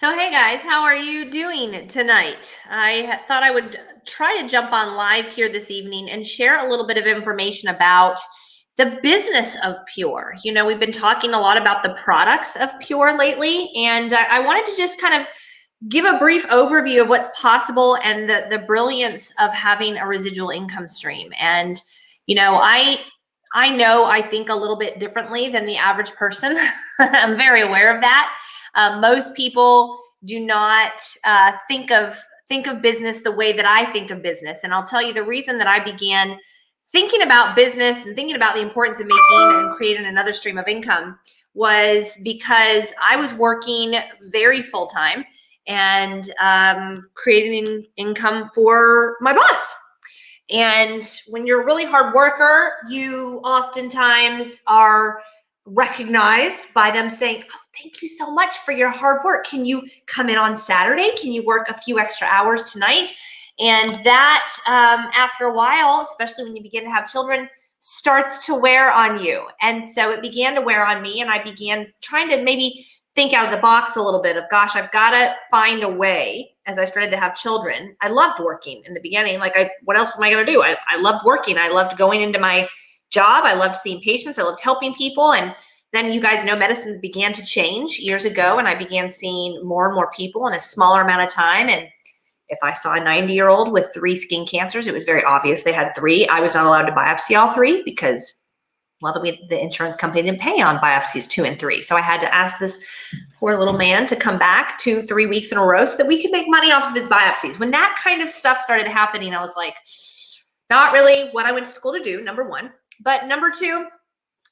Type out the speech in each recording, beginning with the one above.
So, hey guys, how are you doing tonight? I thought I would try to jump on live here this evening and share a little bit of information about the business of Pure. You know, we've been talking a lot about the products of Pure lately, and I wanted to just kind of give a brief overview of what's possible and the brilliance of having a residual income stream. And, you know, I think a little bit differently than the average person. I'm very aware of that. Most people do not think of business the way that I think of business. And I'll tell you the reason that I began thinking about business and thinking about the importance of making and creating another stream of income was because I was working very full time and creating income for my boss. And when you're a really hard worker, you oftentimes are recognized by them saying, "Oh, thank you so much for your hard work. Can you come in on Saturday? Can you work a few extra hours tonight?" And that, after a while, especially when you begin to have children, starts to wear on you. And so it began to wear on me, and I began trying to maybe think out of the box a little bit of, gosh, I've got to find a way. As I started to have children, I loved working in the beginning. What else am I going to do? I loved working. I loved going into my job. I loved seeing patients. I loved helping people. And then you guys know medicine began to change years ago, and I began seeing more and more people in a smaller amount of time. And if I saw a 90-year-old with 3 skin cancers, it was very obvious they had 3. I was not allowed to biopsy all 3 because, well, the insurance company didn't pay on biopsies 2 and 3. So I had to ask this poor little man to come back 2-3 weeks in a row so that we could make money off of his biopsies. When that kind of stuff started happening, I was like, not really what I went to school to do, number one. But number two,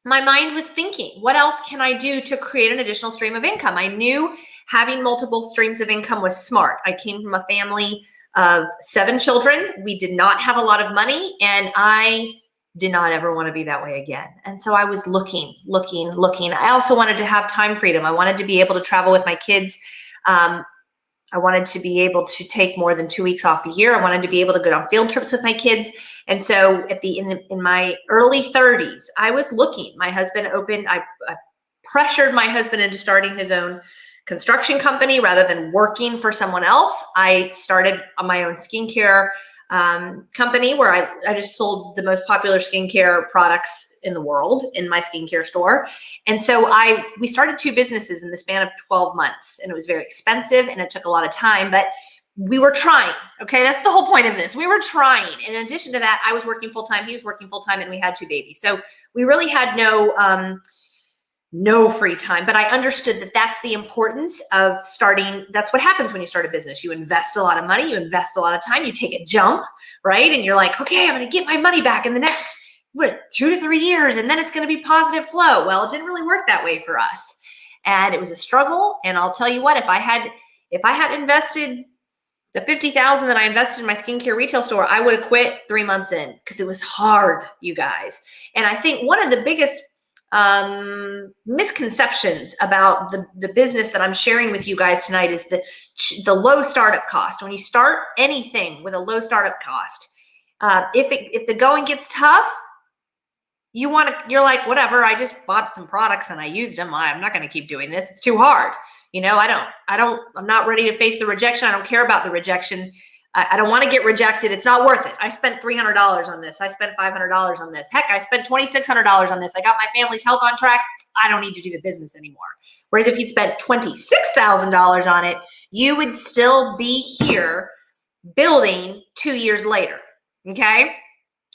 my mind was thinking, what else can I do to create an additional stream of income? I knew having multiple streams of income was smart. I came from a family of 7 children. We did not have a lot of money, and I did not ever want to be that way again. And so I was looking. I also wanted to have time freedom. I wanted to be able to travel with my kids. I wanted to be able to take more than 2 weeks off a year. I wanted to be able to go on field trips with my kids. And so in my early 30s, I was looking. My husband I pressured my husband into starting his own construction company rather than working for someone else. I started on my own skincare company where I just sold the most popular skincare products in the world in my skincare store. And so we started 2 businesses in the span of 12 months, and it was very expensive and it took a lot of time, but we were trying. Okay. That's the whole point of this. We were trying. In addition to that, I was working full time. He was working full time, and we had 2 babies. So we really had no free time, but I understood that that's the importance of starting. That's what happens when you start a business. You invest a lot of money, you invest a lot of time, you take a jump, right? And you're like, okay, I'm going to get my money back in the next 2 to 3 years, and then it's going to be positive flow. Well, it didn't really work that way for us. And it was a struggle. And I'll tell you what, if I had invested the $50,000 that I invested in my skincare retail store, I would have quit 3 months in, because it was hard, you guys. And I think one of the biggest misconceptions about the business that I'm sharing with you guys tonight is the low startup cost. When you start anything with a low startup cost, if the going gets tough, you're like, whatever, I just bought some products and I used them. I'm not going to keep doing this. It's too hard. You know, I'm not ready to face the rejection. I don't care about the rejection. I don't want to get rejected. It's not worth it. I spent $300 on this. I spent $500 on this. Heck, I spent $2,600 on this. I got my family's health on track. I don't need to do the business anymore. Whereas if you'd spent $26,000 on it, you would still be here building 2 years later. Okay.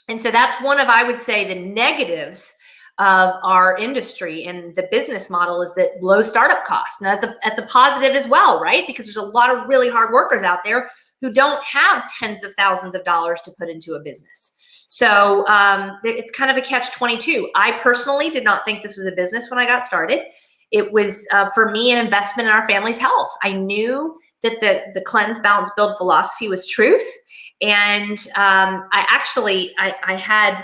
And so that's one of, I would say, the negatives of our industry and the business model is that low startup cost. Now that's a positive as well, right? Because there's a lot of really hard workers out there who don't have tens of thousands of dollars to put into a business. So it's kind of a catch-22. I personally did not think this was a business when I got started. It was, for me, an investment in our family's health. I knew that the cleanse, balance, build philosophy was truth. And I had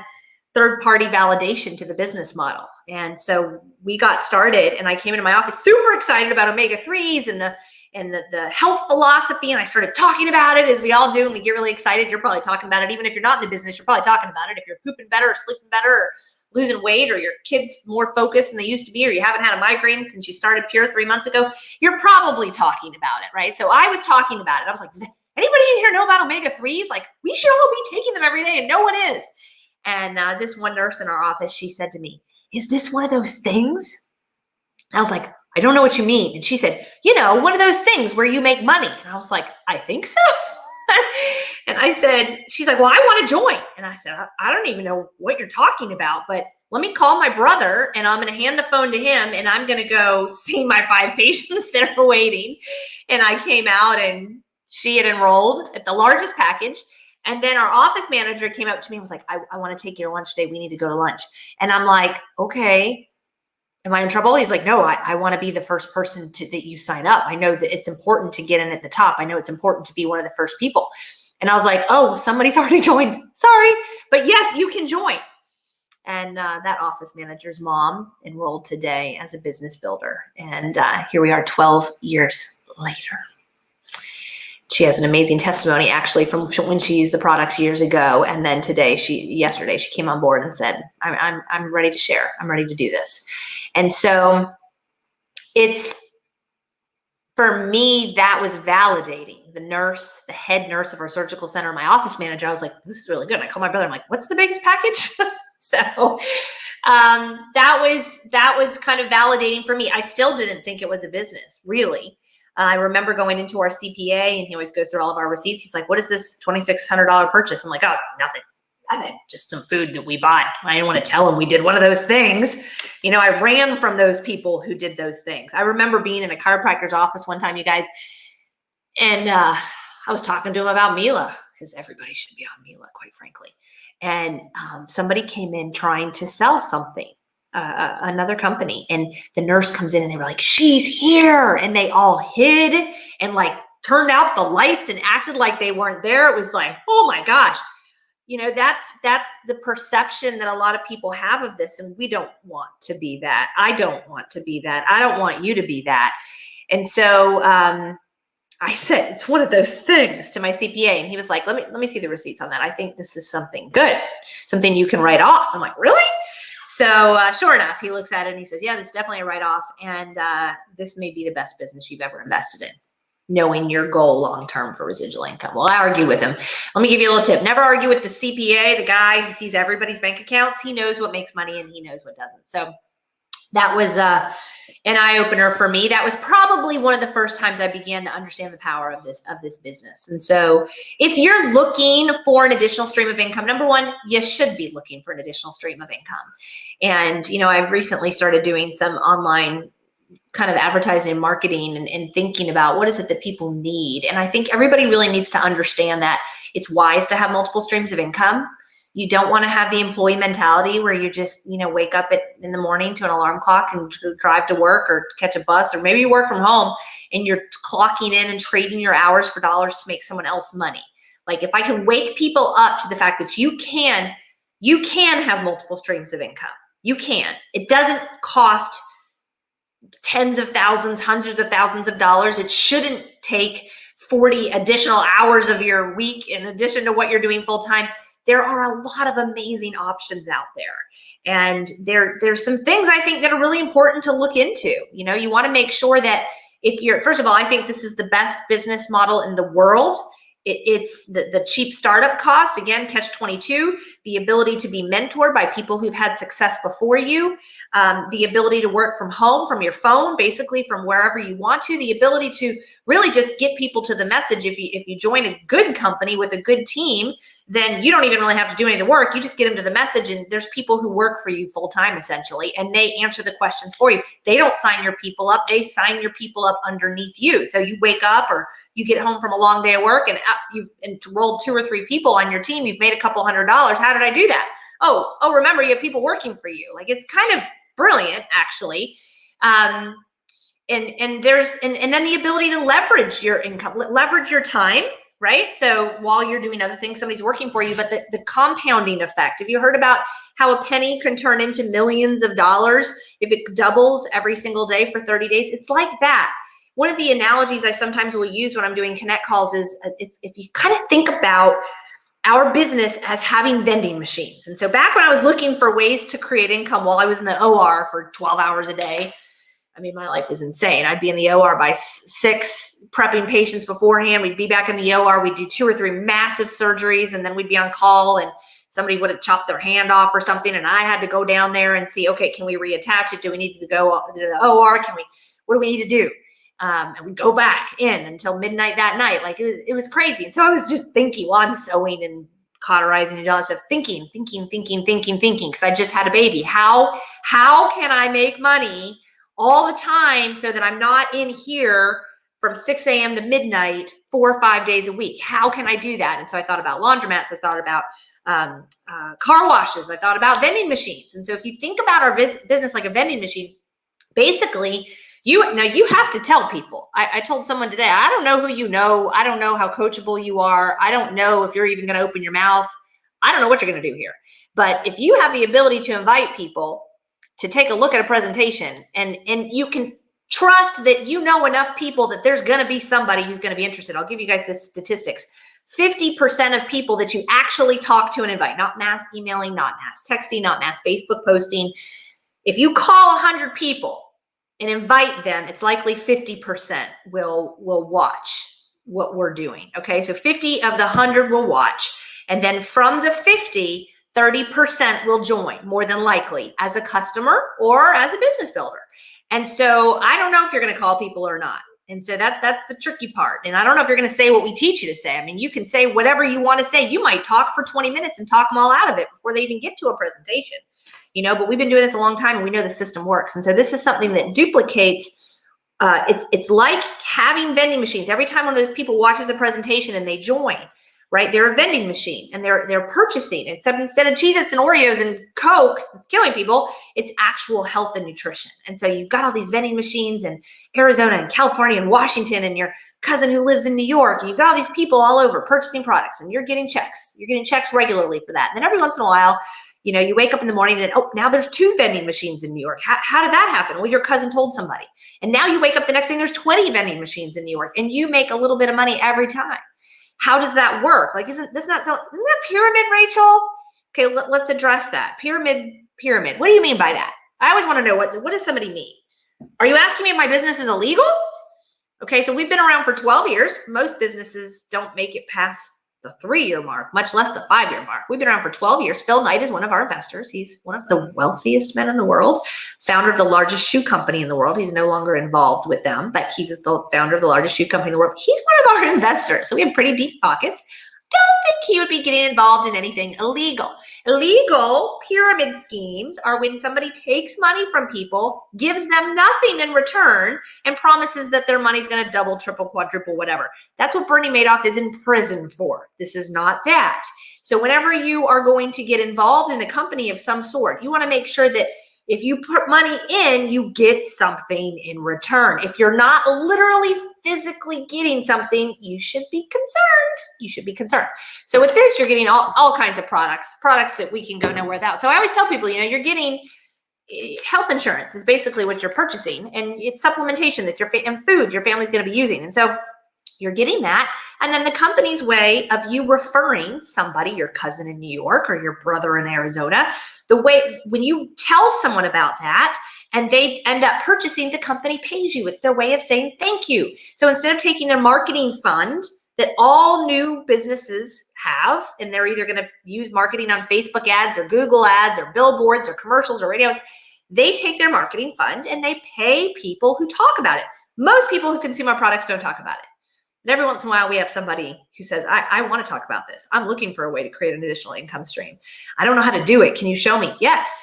third-party validation to the business model. And so we got started, and I came into my office super excited about omega-3s and the health philosophy. And I started talking about it, as we all do. And we get really excited. You're probably talking about it. Even if you're not in the business, you're probably talking about it. If you're pooping better or sleeping better or losing weight, or your kids more focused than they used to be, or you haven't had a migraine since you started Pure 3 months ago, you're probably talking about it, right? So I was talking about it. I was like, does anybody in here know about omega-3s? Like, we should all be taking them every day, and no one is. And this one nurse in our office, she said to me, is this one of those things? I was like, I don't know what you mean. And she said, one of those things where you make money. And I was like, I think so. And I said, she's like, well, I want to join. And I said, I don't even know what you're talking about, but let me call my brother and I'm going to hand the phone to him and I'm going to go see my 5 patients that are waiting. And I came out and she had enrolled at the largest package. And then our office manager came up to me and was like, I want to take your lunch today. We need to go to lunch. And I'm like, okay, am I in trouble? He's like, no, I want to be the first person that you sign up. I know that it's important to get in at the top. I know it's important to be one of the first people. And I was like, oh, somebody's already joined. Sorry. But yes, you can join. And that office manager's mom enrolled today as a business builder. And here we are 12 years later. She has an amazing testimony actually from when she used the products years ago. And then yesterday she came on board and said, I'm ready to share. I'm ready to do this. And so for me, that was validating. The head nurse of our surgical center, my office manager, I was like, this is really good. And I called my brother. I'm like, what's the biggest package? So that was kind of validating for me. I still didn't think it was a business, really. I remember going into our CPA and he always goes through all of our receipts. He's like, what is this $2,600 purchase? I'm like, oh, nothing, just some food that we bought. I didn't want to tell him we did one of those things. I ran from those people who did those things. I remember being in a chiropractor's office one time, you guys, and I was talking to him about Mila because everybody should be on Mila, quite frankly. And somebody came in trying to sell something. Another company, and the nurse comes in and they were like, she's here. And they all hid and like turned out the lights and acted like they weren't there. It was like, oh my gosh, that's the perception that a lot of people have of this. And we don't want to be that. I don't want to be that. I don't want you to be that. And so I said, it's one of those things to my CPA. And he was like, let me see the receipts on that. I think this is something good, something you can write off. I'm like, really? So sure enough, he looks at it and he says, yeah, this is definitely a write-off. And this may be the best business you've ever invested in, knowing your goal long-term for residual income. Well, I argued with him. Let me give you a little tip. Never argue with the CPA, the guy who sees everybody's bank accounts. He knows what makes money and he knows what doesn't. So that was an eye-opener for me. That was probably one of the first times I began to understand the power of this business. And so if you're looking for an additional stream of income, number one, you should be looking for an additional stream of income. And, I've recently started doing some online kind of advertising and marketing and thinking about what is it that people need. And I think everybody really needs to understand that it's wise to have multiple streams of income. You don't want to have the employee mentality where you just, wake up in the morning to an alarm clock and drive to work or catch a bus, or maybe you work from home and you're clocking in and trading your hours for dollars to make someone else money. Like if I can wake people up to the fact that you can have multiple streams of income. You can. It doesn't cost tens of thousands, hundreds of thousands of dollars. It shouldn't take 40 additional hours of your week in addition to what you're doing full time. There are a lot of amazing options out there. And there's some things I think that are really important to look into. You want to make sure that first of all, I think this is the best business model in the world. It's the cheap startup cost, again, catch 22, the ability to be mentored by people who've had success before you, the ability to work from home, from your phone, basically from wherever you want to, the ability to really just get people to the message. If you join a good company with a good team, then you don't even really have to do any of the work. You just get them to the message, and there's people who work for you full time essentially, and they answer the questions for you. They don't sign your people up. They sign your people up underneath you. So you wake up or you get home from a long day of work and you've enrolled 2 or 3 people on your team. You've made a couple $100. How did I do that? Oh, remember, you have people working for you. Like, it's kind of brilliant, actually. And then the ability to leverage your income, leverage your time, right? So while you're doing other things, somebody's working for you, but the compounding effect. Have you heard about how a penny can turn into millions of dollars if it doubles every single day for 30 days? It's like that. One of the analogies I sometimes will use when I'm doing connect calls is if you kind of think about our business as having vending machines. And so back when I was looking for ways to create income while I was in the OR for 12 hours a day, I mean, my life is insane. I'd be in the OR by 6, prepping patients beforehand. We'd be back in the OR. We'd do 2 or 3 massive surgeries, and then we'd be on call, and somebody would have chopped their hand off or something, and I had to go down there and see, okay, can we reattach it? Do we need to go to the OR? What do we need to do? And we go back in until midnight that night. Like it was crazy. And so I was just thinking while I'm sewing and cauterizing and all that stuff, thinking, because I just had a baby. How can I make money all the time so that I'm not in here from 6 a.m. to midnight 4 or 5 days a week? How can I do that? And so I thought about laundromats. I thought about car washes. I thought about vending machines. And so if you think about our business like a vending machine, basically, you have to tell people. I told someone today, I don't know who you know. I don't know how coachable you are. I don't know if you're even going to open your mouth. I don't know what you're going to do here. But if you have the ability to invite people to take a look at a presentation, and you can trust that you know enough people that there's going to be somebody who's going to be interested. I'll give you guys the statistics. 50% of people that you actually talk to and invite, not mass emailing, not mass texting, not mass Facebook posting. If you call 100 people and invite them, it's likely 50% will watch what we're doing. Okay, so 50 of the 100 will watch. And then from the 50, 30% will join, more than likely, as a customer or as a business builder. And so I don't know if you're going to call people or not. And so that's the tricky part. And I don't know if you're going to say what we teach you to say. I mean, you can say whatever you want to say. You might talk for 20 minutes and talk them all out of it before they even get to a presentation. But we've been doing this a long time and we know the system works. And so this is something that duplicates. It's like having vending machines. Every time one of those people watches a presentation and they join, right? They're a vending machine and they're purchasing. Except instead of Cheez-Its and Oreos and Coke, it's killing people, it's actual health and nutrition. And so you've got all these vending machines in Arizona and California and Washington, and your cousin who lives in New York, and you've got all these people all over purchasing products, and you're getting checks. You're getting checks regularly for that. And then every once in a while, you wake up in the morning and, now there's 2 vending machines in New York. How did that happen? Well, your cousin told somebody. And now you wake up the next day and there's 20 vending machines in New York, and you make a little bit of money every time. How does that work? Like, isn't that pyramid, Rachel? Okay, let's address that. Pyramid. What do you mean by that? I always want to know what does somebody mean? Are you asking me if my business is illegal? Okay, so we've been around for 12 years. Most businesses don't make it past the 3-year mark, much less the 5-year mark. We've been around for 12 years. Phil Knight is one of our investors. He's one of the wealthiest men in the world, founder of the largest shoe company in the world. He's no longer involved with them, but he's the founder of the largest shoe company in the world. He's one of our investors. So we have pretty deep pockets. Don't think he would be getting involved in anything illegal. Illegal pyramid schemes are when somebody takes money from people, gives them nothing in return, and promises that their money's going to double, triple, quadruple, whatever. That's what Bernie Madoff is in prison for. This is not that. So whenever you are going to get involved in a company of some sort, you want to make sure that if you put money in, you get something in return. If you're not literally physically getting something, you should be concerned. So with this, you're getting all kinds of products that we can go nowhere without. So I always tell people, you're getting health insurance is basically what you're purchasing, and it's supplementation that and food your family's going to be using. And so you're getting that. And then the company's way of you referring somebody, your cousin in New York or your brother in Arizona, the way when you tell someone about that and they end up purchasing, the company pays you. It's their way of saying thank you. So instead of taking their marketing fund that all new businesses have, and they're either going to use marketing on Facebook ads or Google ads or billboards or commercials or radio, they take their marketing fund and they pay people who talk about it. Most people who consume our products don't talk about it. But every once in a while, we have somebody who says, I want to talk about this. I'm looking for a way to create an additional income stream. I don't know how to do it. Can you show me? Yes.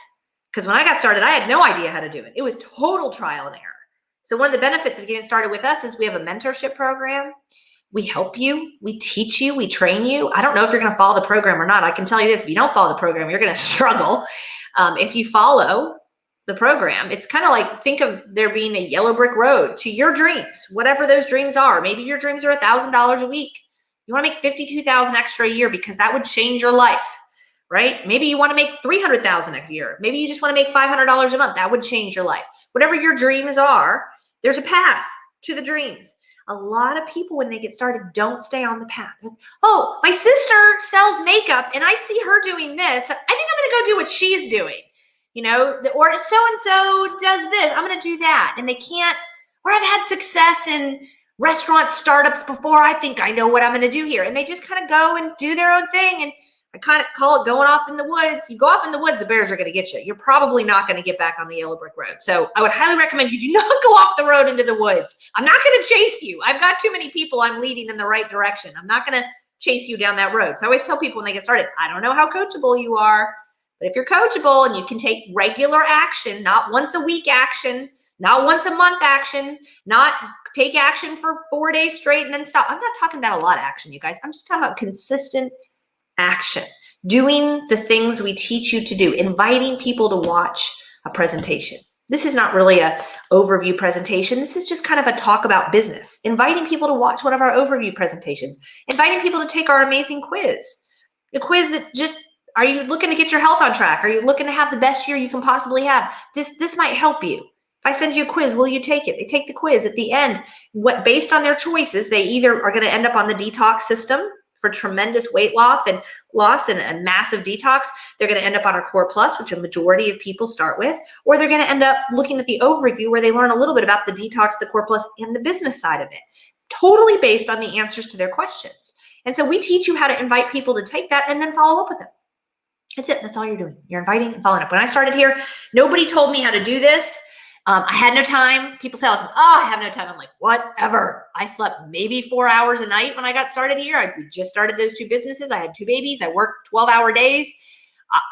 Because when I got started, I had no idea how to do it. It was total trial and error. So one of the benefits of getting started with us is we have a mentorship program. We help you. We teach you. We train you. I don't know if you're going to follow the program or not. I can tell you this. If you don't follow the program, you're going to struggle. If you follow the program, it's kind of like, think of there being a yellow brick road to your dreams, whatever those dreams are. Maybe your dreams are $1,000 a week. You want to make $52,000 extra a year because that would change your life, right? Maybe you want to make $300,000 a year. Maybe you just want to make $500 a month. That would change your life. Whatever your dreams are, there's a path to the dreams. A lot of people, when they get started, don't stay on the path. Oh, my sister sells makeup and I see her doing this. I think I'm going to go do what she's doing, or so-and-so does this. I'm going to do that. And they can't, or I've had success in restaurant startups before. I think I know what I'm going to do here. And they just kind of go and do their own thing. And I kind of call it going off in the woods. You go off in the woods, the bears are going to get you. You're probably not going to get back on the yellow brick road. So I would highly recommend you do not go off the road into the woods. I'm not going to chase you. I've got too many people I'm leading in the right direction. I'm not going to chase you down that road. So I always tell people when they get started, I don't know how coachable you are, but if you're coachable and you can take regular action, not once a week action, not once a month action, not take action for 4 days straight and then stop. I'm not talking about a lot of action, you guys. I'm just talking about consistent action, doing the things we teach you to do, inviting people to watch a presentation. This is not really a overview presentation. This is just kind of a talk about business, inviting people to watch one of our overview presentations, inviting people to take our amazing quiz, a quiz that just, are you looking to get your health on track? Are you looking to have the best year you can possibly have? This might help you. If I send you a quiz, will you take it? They take the quiz at the end. Based on their choices, they either are going to end up on the detox system for tremendous weight loss and a massive detox. They're going to end up on our Core Plus, which a majority of people start with, or they're going to end up looking at the overview where they learn a little bit about the detox, the Core Plus, and the business side of it, totally based on the answers to their questions. And so we teach you how to invite people to take that and then follow up with them. That's it. That's all you're doing. You're inviting and following up. When I started here, nobody told me how to do this. I had no time. People say, I have no time. I'm like, whatever. I slept maybe 4 hours a night when I got started here. We just started those 2 businesses. I had 2 babies. I worked 12-hour days.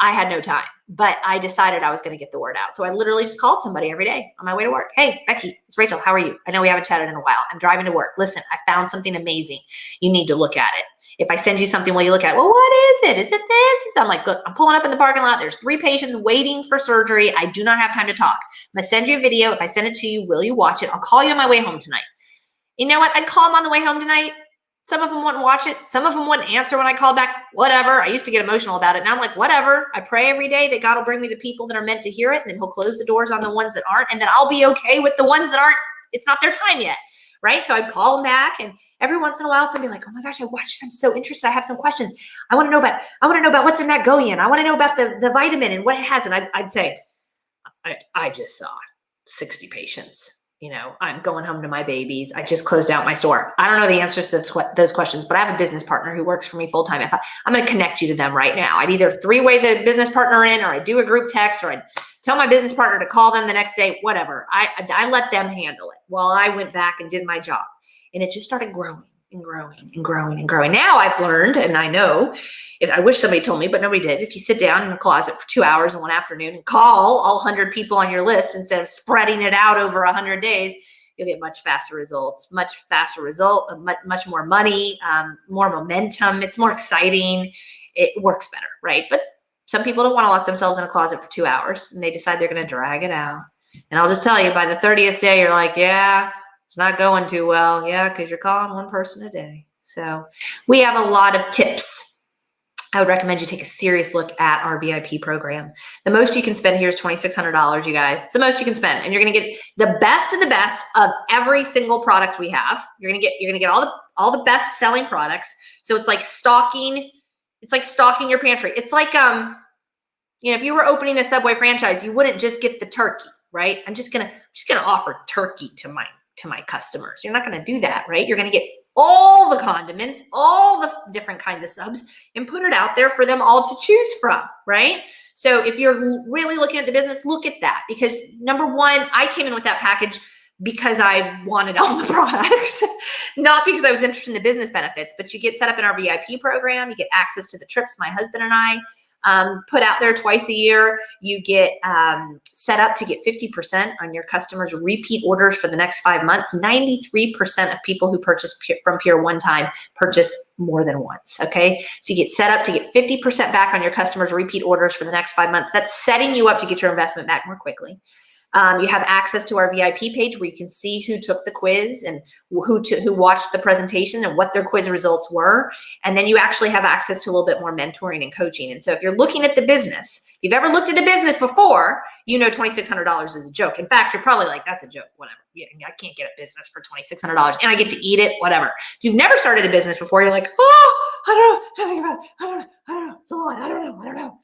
I had no time, but I decided I was going to get the word out. So I literally just called somebody every day on my way to work. Hey, Becky, it's Rachel. How are you? I know we haven't chatted in a while. I'm driving to work. Listen, I found something amazing. You need to look at it. If I send you something, will you look at it? Well, what is it? Is it this? I'm like, look, I'm pulling up in the parking lot. There's 3 patients waiting for surgery. I do not have time to talk. I'm going to send you a video. If I send it to you, will you watch it? I'll call you on my way home tonight. You know what? I'd call them on the way home tonight. Some of them wouldn't watch it. Some of them wouldn't answer when I called back. Whatever. I used to get emotional about it. Now I'm like, whatever. I pray every day that God will bring me the people that are meant to hear it, and then he'll close the doors on the ones that aren't, and then I'll be okay with the ones that aren't. It's not their time yet. Right? So I'd call them back, and every once in a while, somebody like, oh my gosh, I watched it. I'm so interested. I have some questions. I want to know about what's in that Goyan. I want to know about the vitamin and what it has. And I'd say, I just saw 60 patients. I'm going home to my babies. I just closed out my store. I don't know the answers to those questions, but I have a business partner who works for me full time. I'm going to connect you to them right now. I'd either 3-way the business partner in, or I'd do a group text, or I'd tell my business partner to call them the next day, whatever. I let them handle it while I went back and did my job. And it just started growing and growing and growing and growing. Now I've learned, and I know, if I wish somebody told me, but nobody did. If you sit down in a closet for 2 hours in one afternoon and call all 100 people on your list instead of spreading it out over 100 days, you'll get much faster results, much more money, more momentum. It's more exciting. It works better, right? But some people don't want to lock themselves in a closet for 2 hours, and they decide they're going to drag it out. And I'll just tell you, by the 30th day, you're like, yeah, it's not going too well. Yeah, because you're calling one person a day. So we have a lot of tips. I would recommend you take a serious look at our VIP program. The most you can spend here is $2,600, you guys. It's the most you can spend, and you're going to get the best of the best of every single product we have. You're going to get all the best selling products. So it's like stocking. It's like stocking your pantry. It's like if you were opening a Subway franchise, you wouldn't just get the turkey, right? I'm just gonna offer turkey to my customers. You're not gonna do that, right? You're gonna get all the condiments, all the different kinds of subs, and put it out there for them all to choose from, right? So if you're really looking at the business, look at that, because number one, I came in with that package because I wanted all the products, not because I was interested in the business benefits. But you get set up in our VIP program. You get access to the trips my husband and I put out there twice a year. You get set up to get 50% on your customers' repeat orders for the next 5 months. 93% of people who purchase from Pure one time purchase more than once, okay? So you get set up to get 50% back on your customers' repeat orders for the next 5 months. That's setting you up to get your investment back more quickly. You have access to our VIP page where you can see who took the quiz and who watched the presentation and what their quiz results were. And then you actually have access to a little bit more mentoring and coaching. And so if you're looking at the business, if you've ever looked at a business before, you know $2,600 is a joke. In fact, you're probably like, that's a joke, whatever. Yeah, I can't get a business for $2,600 and I get to eat it, whatever. If you've never started a business before, you're like, oh, I don't know, think about it. I don't know, it's a lot, I don't know.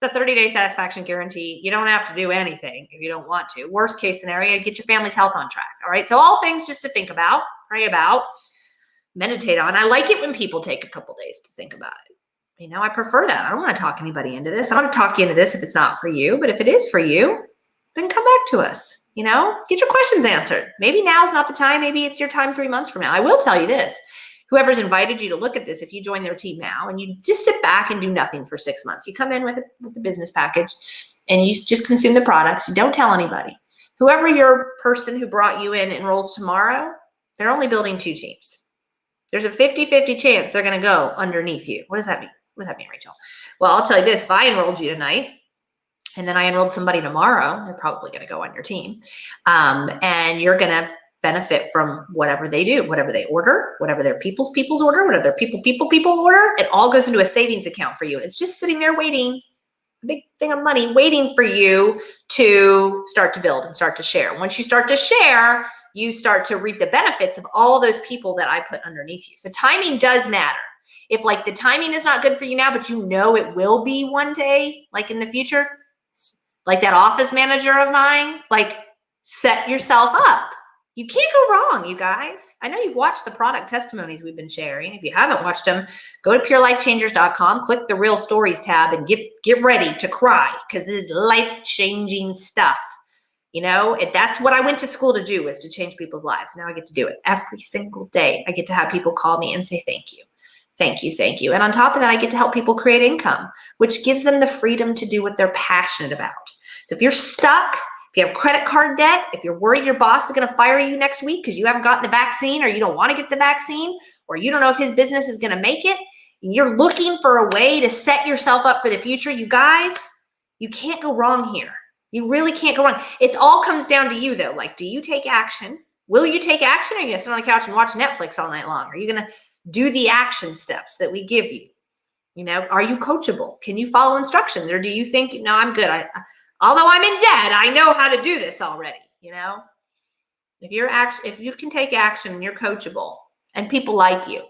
It's a 30-day satisfaction guarantee. You don't have to do anything if you don't want to. Worst case scenario, get your family's health on track. All right. So all things just to think about, pray about, meditate on. I like it when people take a couple days to think about it. You know, I prefer that. I don't want to talk anybody into this. I don't want to talk you into this if it's not for you. But if it is for you, then come back to us. You know, get your questions answered. Maybe now's not the time. Maybe it's your time 3 months from now. I will tell you this. Whoever's invited you to look at this, if you join their team now and you just sit back and do nothing for 6 months, you come in with the business package and you just consume the products. You don't tell anybody. Whoever your person who brought you in enrolls tomorrow, they're only building 2 teams. There's a 50-50 chance they're going to go underneath you. What does that mean? What does that mean, Rachel? Well, I'll tell you this. If I enrolled you tonight and then I enrolled somebody tomorrow, they're probably going to go on your team. And you're going to benefit from whatever they do, whatever they order, whatever their people's order, whatever their people order. It all goes into a savings account for you. It's just sitting there waiting, a big thing of money waiting for you to start to build and start to share. Once you start to share, you start to reap the benefits of all those people that I put underneath you. So timing does matter. If like the timing is not good for you now, but you know it will be one day, like in the future, like that office manager of mine, like set yourself up. You can't go wrong, you guys. I know you've watched the product testimonies we've been sharing. If you haven't watched them, go to purelifechangers.com, click the Real Stories tab, and get ready to cry because this is life-changing stuff. You know, that's what I went to school to do, was to change people's lives. Now I get to do it every single day. I get to have people call me and say, thank you. Thank you, thank you. And on top of that, I get to help people create income, which gives them the freedom to do what they're passionate about. So if you're stuck, if you have credit card debt, if you're worried your boss is going to fire you next week because you haven't gotten the vaccine or you don't want to get the vaccine or you don't know if his business is going to make it, and you're looking for a way to set yourself up for the future, you guys, you can't go wrong here. You really can't go wrong. It all comes down to you though. Like, do you take action? Will you take action, or are you going to sit on the couch and watch Netflix all night long? Are you going to do the action steps that we give you? You know, are you coachable? Can you follow instructions? Or do you think, no, I'm good. Although I'm in debt, I know how to do this already. You know, if you can take action and you're coachable and people like you,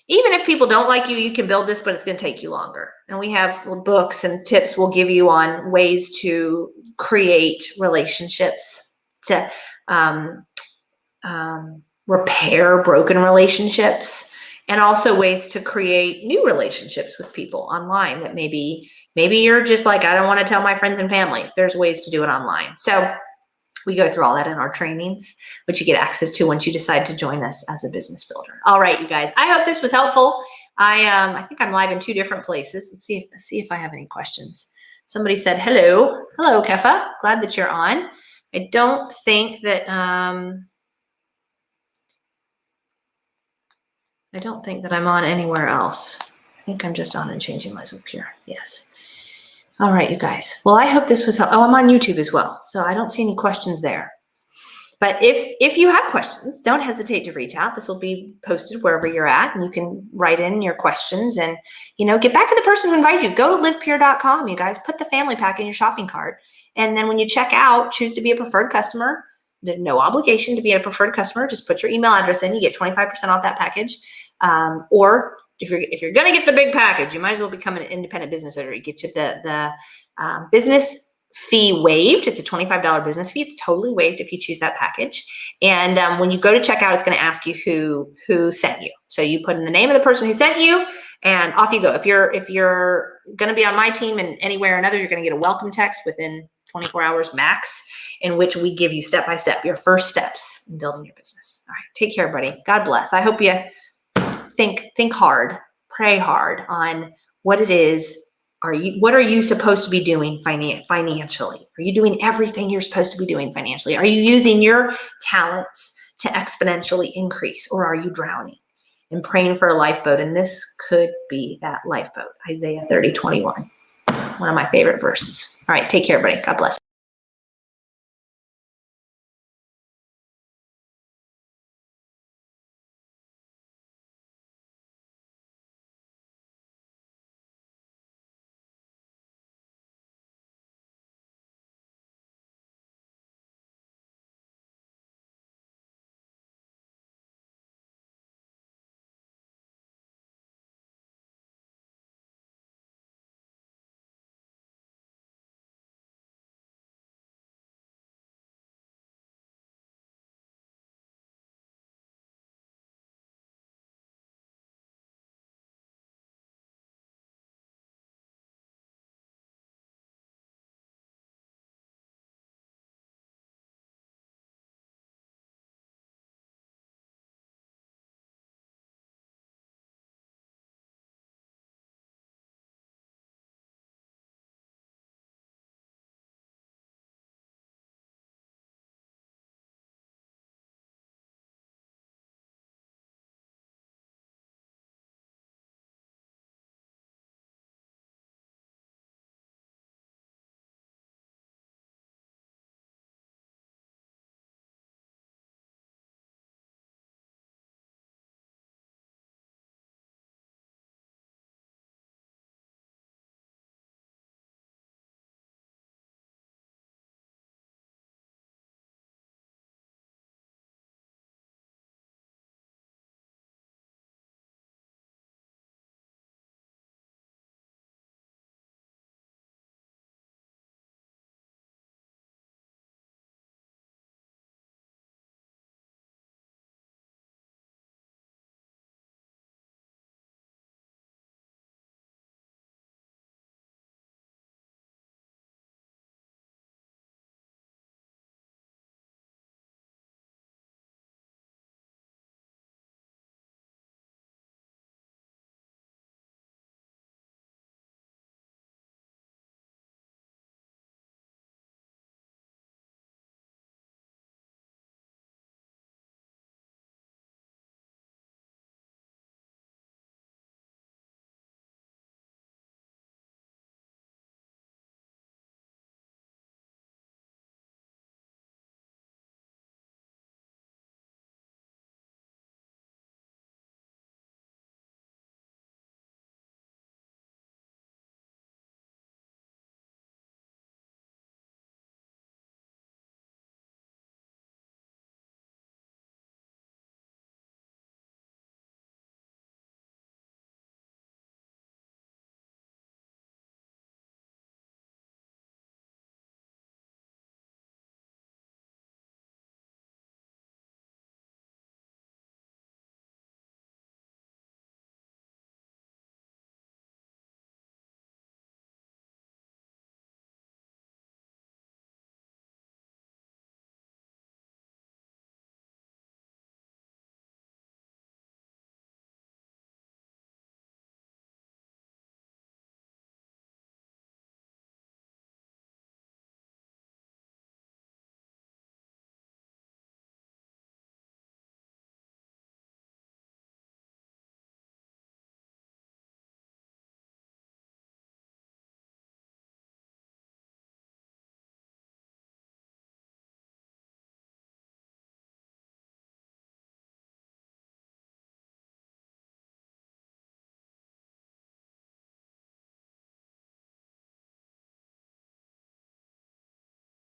even if people don't like you, you can build this, but it's going to take you longer. And we have books and tips we'll give you on ways to create relationships, to repair broken relationships, and also ways to create new relationships with people online that maybe you're just like, I don't want to tell my friends and family. There's ways to do it online. So we go through all that in our trainings, which you get access to once you decide to join us as a business builder. All right, you guys, I hope this was helpful. I think I'm live in 2 different places. Let's see if I have any questions. Somebody said, hello, Kefa. Glad that you're on. I don't think that, I'm on anywhere else. I think I'm just on and changing lives up here. Yes. All right, you guys. Well, I hope this was helpful. Oh, I'm on YouTube as well, so I don't see any questions there. But if you have questions, don't hesitate to reach out. This will be posted wherever you're at, and you can write in your questions and, you know, get back to the person who invited you. Go to livepure.com, you guys. Put the family pack in your shopping cart. And then when you check out, choose to be a preferred customer. There's no obligation to be a preferred customer. Just put your email address in. You get 25% off that package. Or if you're going to get the big package, you might as well become an independent business owner. You get you the business fee waived. It's a $25 business fee. It's totally waived if you choose that package. And when you go to checkout, it's going to ask you who sent you. So you put in the name of the person who sent you, and off you go. If you're going to be on my team and anywhere or another, you're going to get a welcome text within 24 hours max, in which we give you step-by-step your first steps in building your business. All right, take care, everybody. God bless. I hope you think hard, pray hard on what it is. What are you supposed to be doing financially? Are you doing everything you're supposed to be doing financially? Are you using your talents to exponentially increase, or are you drowning and praying for a lifeboat? And this could be that lifeboat. Isaiah 30:21, one of my favorite verses. All right, take care, everybody. God bless.